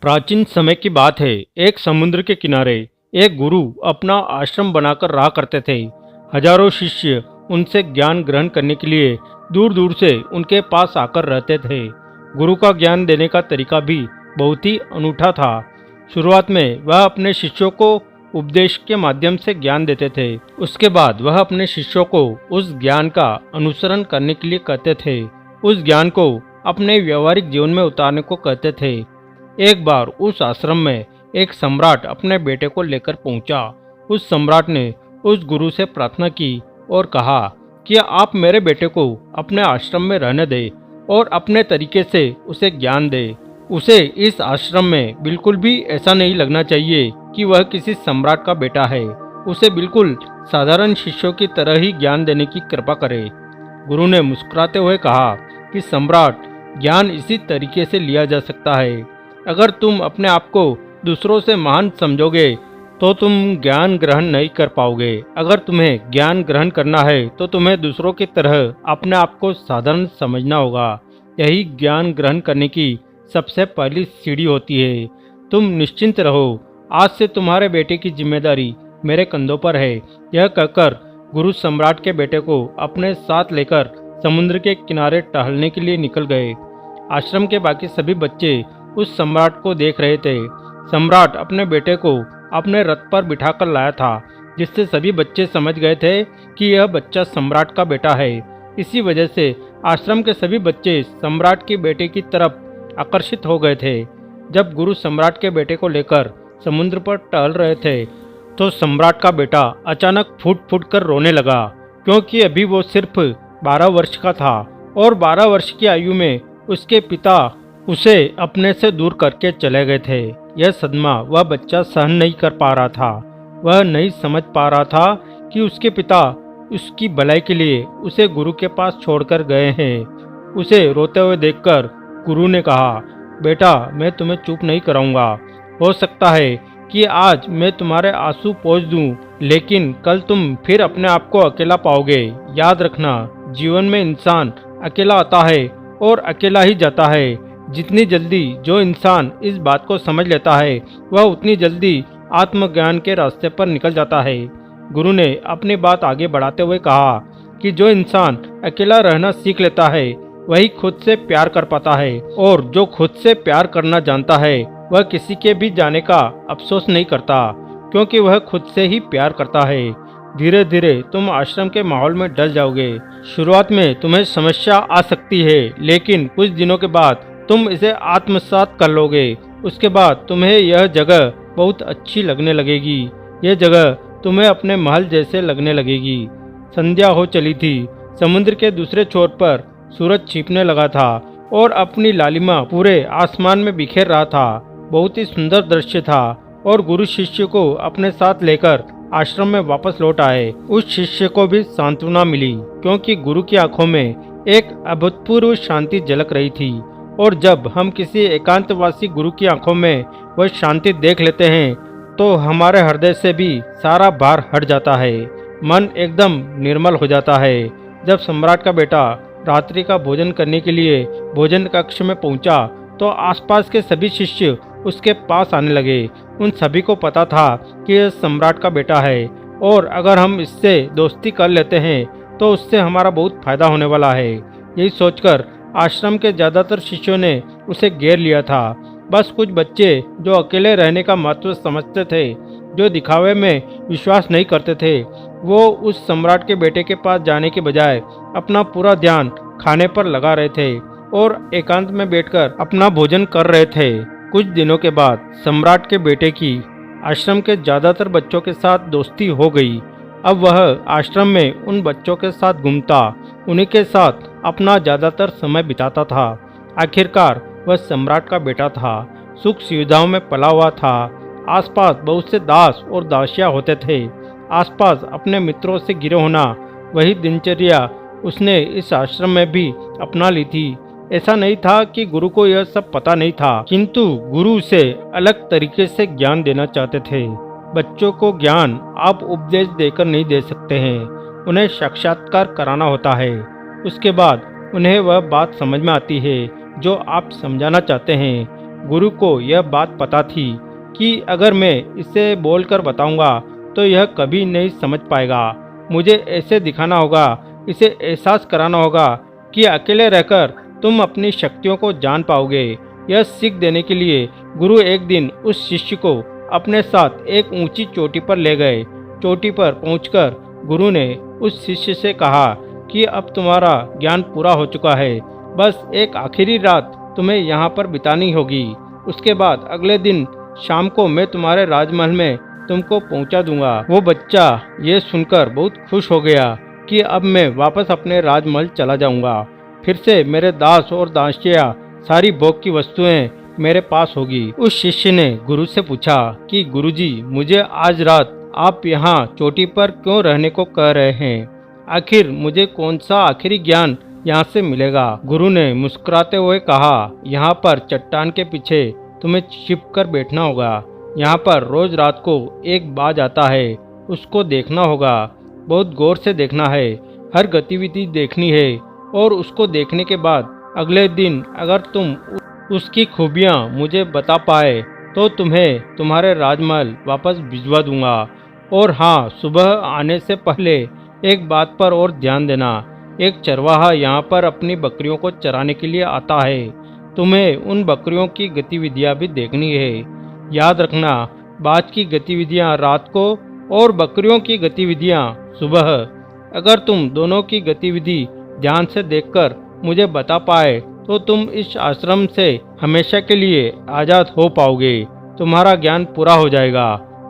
प्राचीन समय की बात है। एक समुद्र के किनारे एक गुरु अपना आश्रम बनाकर रहा करते थे। हजारों शिष्य उनसे ज्ञान ग्रहण करने के लिए दूर दूर से उनके पास आकर रहते थे। गुरु का ज्ञान देने का तरीका भी बहुत ही अनूठा था। शुरुआत में वह अपने शिष्यों को उपदेश के माध्यम से ज्ञान देते थे। उसके बाद वह अपने शिष्यों को उस ज्ञान का अनुसरण करने के लिए कहते थे। उस ज्ञान को अपने व्यवहारिक जीवन में उतारने को कहते थे। एक बार उस आश्रम में एक सम्राट अपने बेटे को लेकर पहुंचा। उस सम्राट ने उस गुरु से प्रार्थना की और कहा कि आप मेरे बेटे को अपने आश्रम में रहने दें और अपने तरीके से उसे ज्ञान दें। उसे इस आश्रम में बिल्कुल भी ऐसा नहीं लगना चाहिए कि वह किसी सम्राट का बेटा है। उसे बिल्कुल साधारण शिष्यों की तरह ही ज्ञान देने की कृपा करे। गुरु ने मुस्कुराते हुए कहा कि सम्राट, ज्ञान इसी तरीके से लिया जा सकता है। अगर तुम अपने आप को दूसरों से महान समझोगे तो तुम ज्ञान ग्रहण नहीं कर पाओगे। अगर तुम्हें ज्ञान ग्रहण करना है तो तुम्हें दूसरों की तरह अपने आप को साधारण समझना होगा। यही ज्ञान ग्रहण करने की सबसे पहली सीढ़ी होती है। तुम निश्चिंत रहो, आज से तुम्हारे बेटे की जिम्मेदारी मेरे कंधों पर है। यह कहकर गुरु सम्राट के बेटे को अपने साथ लेकर समुद्र के किनारे टहलने के लिए निकल गए। आश्रम के बाकी सभी बच्चे उस सम्राट को देख रहे थे। सम्राट अपने बेटे को अपने रथ पर बिठाकर लाया था, जिससे सभी बच्चे समझ गए थे कि यह बच्चा सम्राट का बेटा है। इसी वजह से आश्रम के सभी बच्चे सम्राट के बेटे की तरफ आकर्षित हो गए थे। जब गुरु सम्राट के बेटे को लेकर समुद्र पर टहल रहे थे तो सम्राट का बेटा अचानक फूट फूट कर रोने लगा, क्योंकि अभी वो सिर्फ 12 वर्ष का था और 12 वर्ष की आयु में उसके पिता उसे अपने से दूर करके चले गए थे। यह सदमा वह बच्चा सहन नहीं कर पा रहा था। वह नहीं समझ पा रहा था कि उसके पिता उसकी भलाई के लिए उसे गुरु के पास छोड़कर गए हैं। उसे रोते हुए देखकर गुरु ने कहा, बेटा, मैं तुम्हें चुप नहीं कराऊंगा। हो सकता है कि आज मैं तुम्हारे आंसू पोंछ दूं, लेकिन कल तुम फिर अपने आप को अकेला पाओगे। याद रखना, जीवन में इंसान अकेला आता है और अकेला ही जाता है। जितनी जल्दी जो इंसान इस बात को समझ लेता है, वह उतनी जल्दी आत्मज्ञान के रास्ते पर निकल जाता है। गुरु ने अपनी बात आगे बढ़ाते हुए कहा कि जो इंसान अकेला रहना सीख लेता है, वही खुद से प्यार कर पाता है, और जो खुद से प्यार करना जानता है वह किसी के भी जाने का अफसोस नहीं करता, क्योंकि वह खुद से ही प्यार करता है। धीरे धीरे तुम आश्रम के माहौल में ढल जाओगे। शुरुआत में तुम्हें समस्या आ सकती है, लेकिन कुछ दिनों के बाद तुम इसे आत्मसात कर लोगे। उसके बाद तुम्हें यह जगह बहुत अच्छी लगने लगेगी। यह जगह तुम्हें अपने महल जैसे लगने लगेगी। संध्या हो चली थी। समुद्र के दूसरे छोर पर सूरज छिपने लगा था और अपनी लालिमा पूरे आसमान में बिखेर रहा था। बहुत ही सुंदर दृश्य था और गुरु शिष्य को अपने साथ लेकर आश्रम में वापस लौट आए। उस शिष्य को भी सांत्वना मिली, क्योंकि गुरु की आंखों में एक अभूतपूर्व शांति झलक रही थी। और जब हम किसी एकांतवासी गुरु की आंखों में वह शांति देख लेते हैं तो हमारे हृदय से भी सारा भार हट जाता है। मन एकदम निर्मल हो जाता है। जब सम्राट का बेटा रात्रि का भोजन करने के लिए भोजन कक्ष में पहुंचा तो आसपास के सभी शिष्य उसके पास आने लगे। उन सभी को पता था कि यह सम्राट का बेटा है और अगर हम इससे दोस्ती कर लेते हैं तो उससे हमारा बहुत फायदा होने वाला है। यही सोचकर आश्रम के ज्यादातर शिष्यों ने उसे घेर लिया था। बस कुछ बच्चे जो अकेले रहने का महत्व समझते थे, जो दिखावे में विश्वास नहीं करते थे, वो उस सम्राट के बेटे के पास जाने के बजाय अपना पूरा ध्यान खाने पर लगा रहे थे और एकांत में बैठकर अपना भोजन कर रहे थे। कुछ दिनों के बाद सम्राट के बेटे की आश्रम के ज्यादातर बच्चों के साथ दोस्ती हो गई। अब वह आश्रम में उन बच्चों के साथ घूमता, उन्हीं के साथ अपना ज्यादातर समय बिताता था। आखिरकार वह सम्राट का बेटा था, सुख सुविधाओं में पला हुआ था। आसपास बहुत से दास और दासियां होते थे। आसपास अपने मित्रों से घिरे होना, वही दिनचर्या उसने इस आश्रम में भी अपना ली थी। ऐसा नहीं था कि गुरु को यह सब पता नहीं था, किंतु गुरु उसे अलग तरीके से ज्ञान देना चाहते थे। बच्चों को ज्ञान आप उपदेश देकर नहीं दे सकते हैं, उन्हें साक्षात्कार कराना होता है। उसके बाद उन्हें वह बात समझ में आती है जो आप समझाना चाहते हैं। गुरु को यह बात पता थी कि अगर मैं इसे बोलकर बताऊंगा तो यह कभी नहीं समझ पाएगा। मुझे ऐसे दिखाना होगा, इसे एहसास कराना होगा कि अकेले रहकर तुम अपनी शक्तियों को जान पाओगे। यह सीख देने के लिए गुरु एक दिन उस शिष्य को अपने साथ एक ऊंची चोटी पर ले गए। चोटी पर पहुंचकर गुरु ने उस शिष्य से कहा कि अब तुम्हारा ज्ञान पूरा हो चुका है, बस एक आखिरी रात तुम्हें यहाँ पर बितानी होगी। उसके बाद अगले दिन शाम को मैं तुम्हारे राजमहल में तुमको पहुंचा दूंगा। वो बच्चा ये सुनकर बहुत खुश हो गया कि अब मैं वापस अपने राजमहल चला जाऊंगा। फिर से मेरे दास और दासियां, सारी भोग की वस्तुएं मेरे पास होगी। उस शिष्य ने गुरु से पूछा कि गुरुजी, मुझे आज रात आप यहाँ चोटी पर क्यों रहने को कह रहे हैं? आखिर मुझे कौन सा आखिरी ज्ञान यहाँ से मिलेगा? गुरु ने मुस्कुराते हुए कहा, यहाँ पर चट्टान के पीछे तुम्हें छिप कर बैठना होगा। यहाँ पर रोज रात को एक बाज आता है, उसको देखना होगा। बहुत गौर से देखना है, हर गतिविधि देखनी है और उसको देखने के बाद अगले दिन अगर तुम उसकी खूबियाँ मुझे बता पाए तो तुम्हें तुम्हारे राजमहल वापस भिजवा दूंगा। और हाँ, सुबह आने से पहले एक बात पर और ध्यान देना, एक चरवाहा यहाँ पर अपनी बकरियों को चराने के लिए आता है। तुम्हें उन बकरियों की गतिविधियाँ भी देखनी है। याद रखना, बाज की गतिविधियाँ रात को और बकरियों की गतिविधियाँ सुबह। अगर तुम दोनों की गतिविधि ध्यान से देखकर मुझे बता पाए तो तुम इस आश्रम से हमेशा के लिए आज़ाद हो पाओगे। तुम्हारा ज्ञान पूरा हो जाएगा।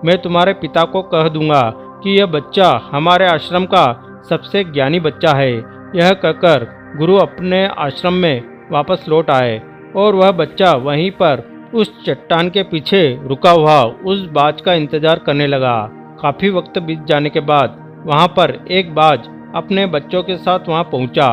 मैं तुम्हारे पिता को कह दूंगा कि यह बच्चा हमारे आश्रम का सबसे ज्ञानी बच्चा है। यह कहकर गुरु अपने आश्रम में वापस लौट आए और वह बच्चा वहीं पर उस चट्टान के पीछे रुका हुआ उस बाज का इंतजार करने लगा। काफी वक्त बीत जाने के बाद वहां पर एक बाज अपने बच्चों के साथ वहां पहुंचा।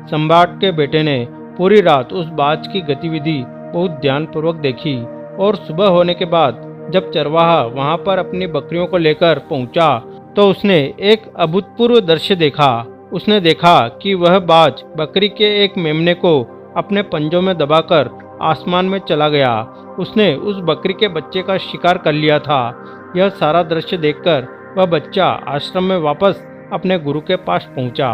सम्राट के बेटे ने पूरी रात उस बाज की गतिविधि बहुत ध्यानपूर्वक देखी और सुबह होने के बाद जब चरवाहा वहां पर अपनी बकरियों को लेकर पहुंचा तो उसने एक अभूतपूर्व दृश्य देखा। उसने देखा कि वह बाज बकरी के एक मेमने को अपने पंजों में दबाकर आसमान में चला गया। उसने उस बकरी के बच्चे का शिकार कर लिया था। यह सारा दृश्य देखकर वह बच्चा आश्रम में वापस अपने गुरु के पास पहुंचा।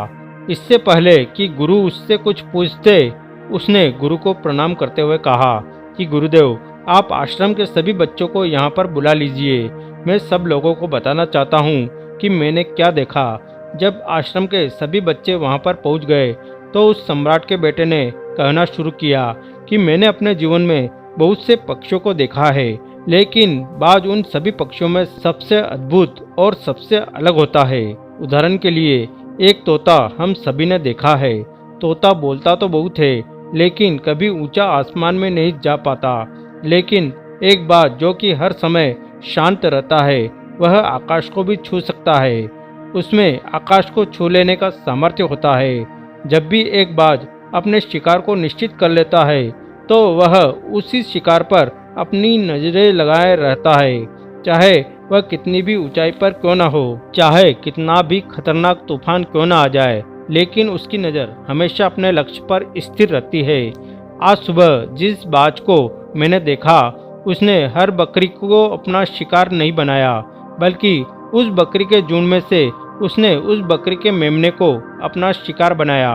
इससे पहले कि गुरु उससे कुछ पूछते, उसने गुरु को प्रणाम करते हुए कहा कि गुरुदेव, आप आश्रम के सभी बच्चों को यहाँ पर बुला लीजिए। मैं सब लोगों को बताना चाहता हूँ कि मैंने क्या देखा। जब आश्रम के सभी बच्चे वहाँ पर पहुँच गए तो उस सम्राट के बेटे ने कहना शुरू किया कि मैंने अपने जीवन में बहुत से पक्षियों को देखा है, लेकिन बाज उन सभी पक्षियों में सबसे अद्भुत और सबसे अलग होता है। उदाहरण के लिए एक तोता हम सभी ने देखा है। तोता बोलता तो बहुत है, लेकिन कभी ऊंचा आसमान में नहीं जा पाता। लेकिन एक बाज जो कि हर समय शांत रहता है, वह आकाश को भी छू सकता है। उसमें आकाश को छू लेने का सामर्थ्य होता है। जब भी एक बाज अपने शिकार को निश्चित कर लेता है तो वह उसी शिकार पर अपनी नजरें लगाए रहता है, चाहे वह कितनी भी ऊंचाई पर क्यों न हो, चाहे कितना भी खतरनाक तूफान क्यों न आ जाए, लेकिन उसकी नज़र हमेशा अपने लक्ष्य पर स्थिर रहती है। आज सुबह जिस बाज को मैंने देखा, उसने हर बकरी को अपना शिकार नहीं बनाया, बल्कि उस बकरी के झुंड में से उसने उस बकरी के मेमने को अपना शिकार बनाया।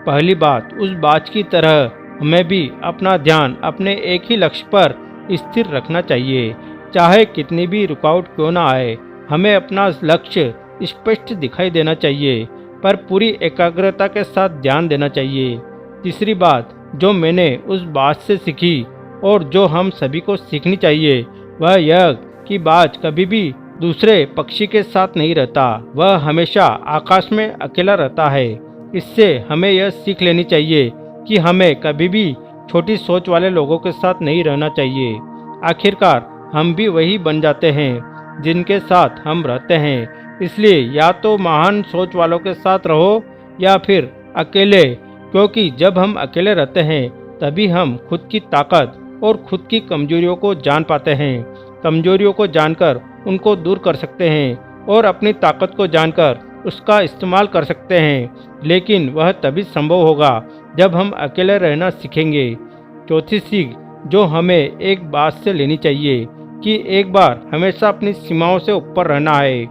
पहली बात, उस बाज की तरह हमें भी अपना ध्यान अपने एक ही लक्ष्य पर स्थिर रखना चाहिए, चाहे कितनी भी रुकावट क्यों ना आए। हमें अपना लक्ष्य स्पष्ट दिखाई देना चाहिए, पर पूरी एकाग्रता के साथ ध्यान देना चाहिए। तीसरी बात जो मैंने उस बाज से सीखी और जो हम सभी को सीखनी चाहिए, वह यह कि बाज कभी भी दूसरे पक्षी के साथ नहीं रहता, वह हमेशा आकाश में अकेला रहता है। इससे हमें यह सीख लेनी चाहिए कि हमें कभी भी छोटी सोच वाले लोगों के साथ नहीं रहना चाहिए। आखिरकार हम भी वही बन जाते हैं जिनके साथ हम रहते हैं। इसलिए या तो महान सोच वालों के साथ रहो या फिर अकेले, क्योंकि जब हम अकेले रहते हैं तभी हम खुद की ताकत और खुद की कमजोरियों को जान पाते हैं। कमजोरियों को जानकर उनको दूर कर सकते हैं और अपनी ताकत को जानकर उसका इस्तेमाल कर सकते हैं, लेकिन वह तभी संभव होगा जब हम अकेले रहना सीखेंगे। चौथी सीख जो हमें एक बात से लेनी चाहिए कि एक बार हमेशा अपनी सीमाओं से ऊपर रहना है।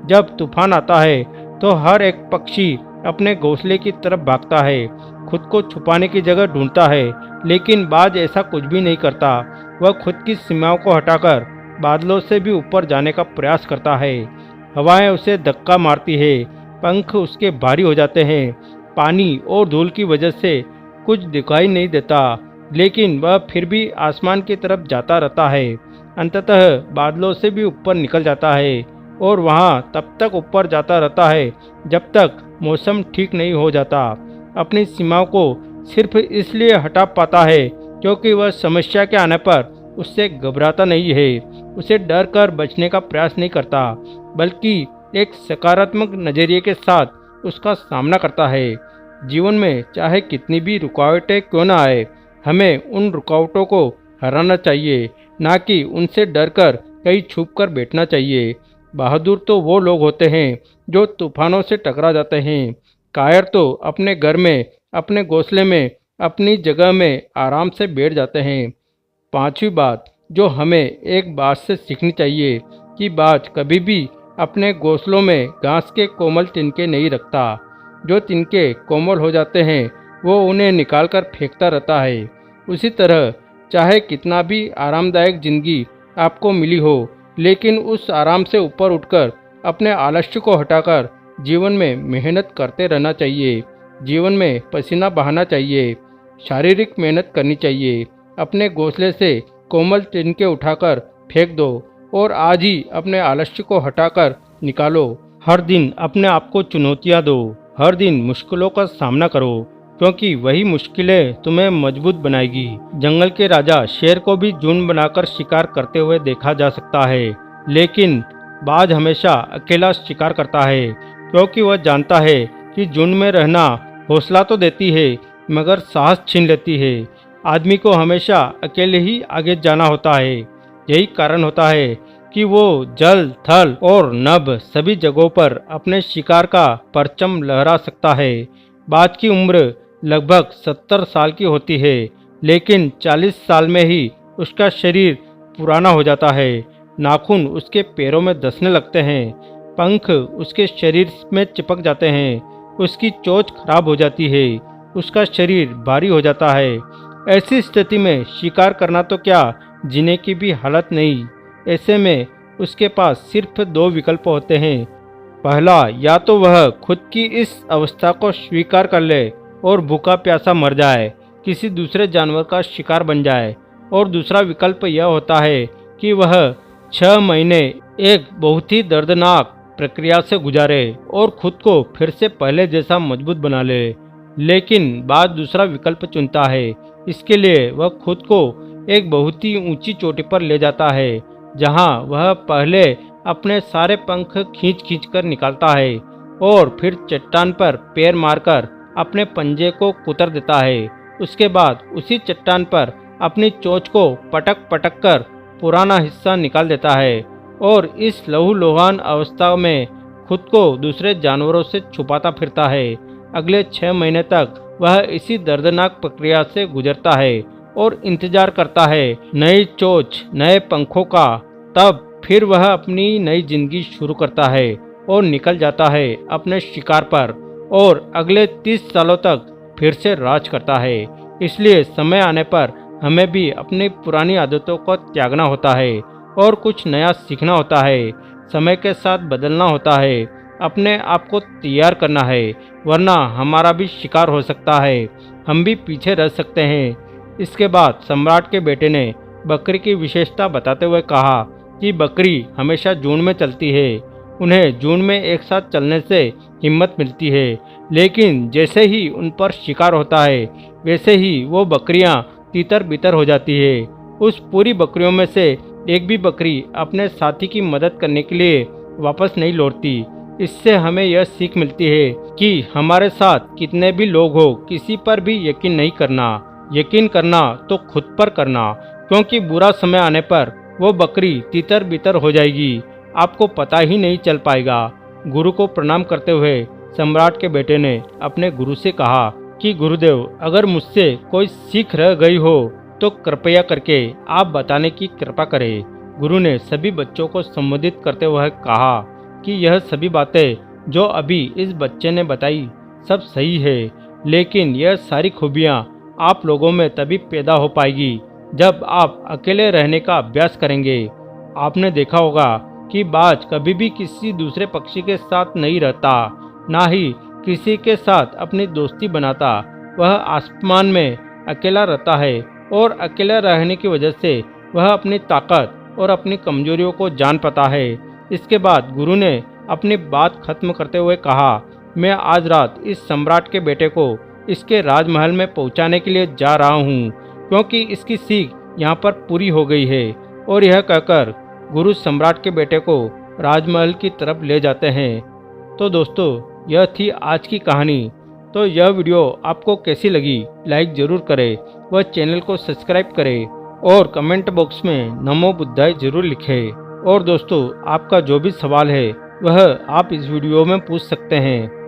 जब तूफान आता है तो हर एक पक्षी अपने घोंसले की तरफ भागता है, खुद को छुपाने की जगह ढूंढता है, लेकिन बाज ऐसा कुछ भी नहीं करता। वह खुद की सीमाओं को हटाकर बादलों से भी ऊपर जाने का प्रयास करता है। हवाएं उसे धक्का मारती है, पंख उसके भारी हो जाते हैं, पानी और धूल की वजह से कुछ दिखाई नहीं देता, लेकिन वह फिर भी आसमान की तरफ जाता रहता है। अंततः बादलों से भी ऊपर निकल जाता है और वहाँ तब तक ऊपर जाता रहता है जब तक मौसम ठीक नहीं हो जाता। अपनी सीमाओं को सिर्फ इसलिए हटा पाता है क्योंकि वह समस्या के आने पर उससे घबराता नहीं है, उसे डर कर बचने का प्रयास नहीं करता, बल्कि एक सकारात्मक नज़रिए के साथ उसका सामना करता है। जीवन में चाहे कितनी भी रुकावटें क्यों न आए, हमें उन रुकावटों को हराना चाहिए, ना कि उनसे डरकर कहीं छुप कर बैठना चाहिए। बहादुर तो वो लोग होते हैं जो तूफानों से टकरा जाते हैं। कायर तो अपने घर में, अपने घोंसले में, अपनी जगह में आराम से बैठ जाते हैं। पांचवी बात जो हमें एक बात से सीखनी चाहिए कि बाज कभी भी अपने घोंसलों में घास के कोमल तिनके नहीं रखता। जो तिनके कोमल हो जाते हैं वो उन्हें निकालकर फेंकता रहता है। उसी तरह चाहे कितना भी आरामदायक जिंदगी आपको मिली हो, लेकिन उस आराम से ऊपर उठकर अपने आलस्य को हटाकर जीवन में मेहनत करते रहना चाहिए। जीवन में पसीना बहाना चाहिए, शारीरिक मेहनत करनी चाहिए। अपने घोंसले से कोमल तिनके उठाकर फेंक दो और आज ही अपने आलस्य को हटाकर निकालो। हर दिन अपने आप को चुनौतियाँ दो, हर दिन मुश्किलों का सामना करो, क्योंकि वही मुश्किलें तुम्हें मजबूत बनाएगी। जंगल के राजा शेर को भी झुंड बनाकर शिकार करते हुए देखा जा सकता है, लेकिन बाज हमेशा अकेला शिकार करता है, क्योंकि वह जानता है कि झुंड में रहना हौसला तो देती है मगर साहस छीन लेती है। आदमी को हमेशा अकेले ही आगे जाना होता है। यही कारण होता है कि वो जल, थल और नभ सभी जगहों पर अपने शिकार का परचम लहरा सकता है। बाज की उम्र लगभग 70 साल की होती है, लेकिन 40 साल में ही उसका शरीर पुराना हो जाता है। नाखून उसके पैरों में धंसने लगते हैं, पंख उसके शरीर में चिपक जाते हैं, उसकी चोंच खराब हो जाती है, उसका शरीर भारी हो जाता है। ऐसी स्थिति में शिकार करना तो क्या, जीने की भी हालत नहीं। ऐसे में उसके पास सिर्फ दो विकल्प होते हैं। पहला, या तो वह खुद की इस अवस्था को स्वीकार कर ले और भूखा प्यासा मर जाए, किसी दूसरे जानवर का शिकार बन जाए, और दूसरा विकल्प यह होता है कि वह 6 महीने एक बहुत ही दर्दनाक प्रक्रिया से गुजारे और खुद को फिर से पहले जैसा मजबूत बना ले। लेकिन बाज दूसरा विकल्प चुनता है। इसके लिए वह खुद को एक बहुत ही ऊंची चोटी पर ले जाता है, जहां वह पहले अपने सारे पंख खींच खींच कर निकालता है और फिर चट्टान पर पैर मारकर अपने पंजे को कुतर देता है। उसके बाद उसी चट्टान पर अपनी चोंच को पटक पटक कर पुराना हिस्सा निकाल देता है और इस लहूलुहान अवस्था में खुद को दूसरे जानवरों से छुपाता फिरता है। अगले 6 महीने तक वह इसी दर्दनाक प्रक्रिया से गुजरता है और इंतजार करता है नई चोंच, नए पंखों का। तब फिर वह अपनी नई जिंदगी शुरू करता है और निकल जाता है अपने शिकार पर और अगले 30 सालों तक फिर से राज करता है। इसलिए समय आने पर हमें भी अपनी पुरानी आदतों को त्यागना होता है और कुछ नया सीखना होता है। समय के साथ बदलना होता है, अपने आप को तैयार करना है, वरना हमारा भी शिकार हो सकता है, हम भी पीछे रह सकते हैं। इसके बाद सम्राट के बेटे ने बकरी की विशेषता बताते हुए कहा कि बकरी हमेशा झुंड में चलती है। उन्हें झुंड में एक साथ चलने से हिम्मत मिलती है, लेकिन जैसे ही उन पर शिकार होता है वैसे ही वो बकरियां तितर बितर हो जाती है। उस पूरी बकरियों में से एक भी बकरी अपने साथी की मदद करने के लिए वापस नहीं लौटती। इससे हमें यह सीख मिलती है कि हमारे साथ कितने भी लोग हो, किसी पर भी यकीन नहीं करना। यकीन करना तो खुद पर करना, क्योंकि बुरा समय आने पर वो बकरी तितर बितर हो जाएगी, आपको पता ही नहीं चल पाएगा। गुरु को प्रणाम करते हुए सम्राट के बेटे ने अपने गुरु से कहा कि गुरुदेव, अगर मुझसे कोई सीख रह गई हो तो कृपया करके आप बताने की कृपा करें। गुरु ने सभी बच्चों को संबोधित करते हुए कहा कि यह सभी बातें जो अभी इस बच्चे ने बताई सब सही है, लेकिन यह सारी खूबियाँ आप लोगों में तभी पैदा हो पाएगी जब आप अकेले रहने का अभ्यास करेंगे। आपने देखा होगा कि बाज कभी भी किसी दूसरे पक्षी के साथ नहीं रहता, ना ही किसी के साथ अपनी दोस्ती बनाता। वह आसमान में अकेला रहता है और अकेला रहने की वजह से वह अपनी ताकत और अपनी कमजोरियों को जान पाता है। इसके बाद गुरु ने अपनी बात खत्म करते हुए कहा, मैं आज रात इस सम्राट के बेटे को इसके राजमहल में पहुंचाने के लिए जा रहा हूं, क्योंकि इसकी सीख यहाँ पर पूरी हो गई है। और यह कहकर गुरु सम्राट के बेटे को राजमहल की तरफ ले जाते हैं। तो दोस्तों, यह थी आज की कहानी। तो यह वीडियो आपको कैसी लगी लाइक ज़रूर करें व चैनल को सब्सक्राइब करें और कमेंट बॉक्स में नमो बुद्धाय ज़रूर लिखें। और दोस्तों, आपका जो भी सवाल है वह आप इस वीडियो में पूछ सकते हैं।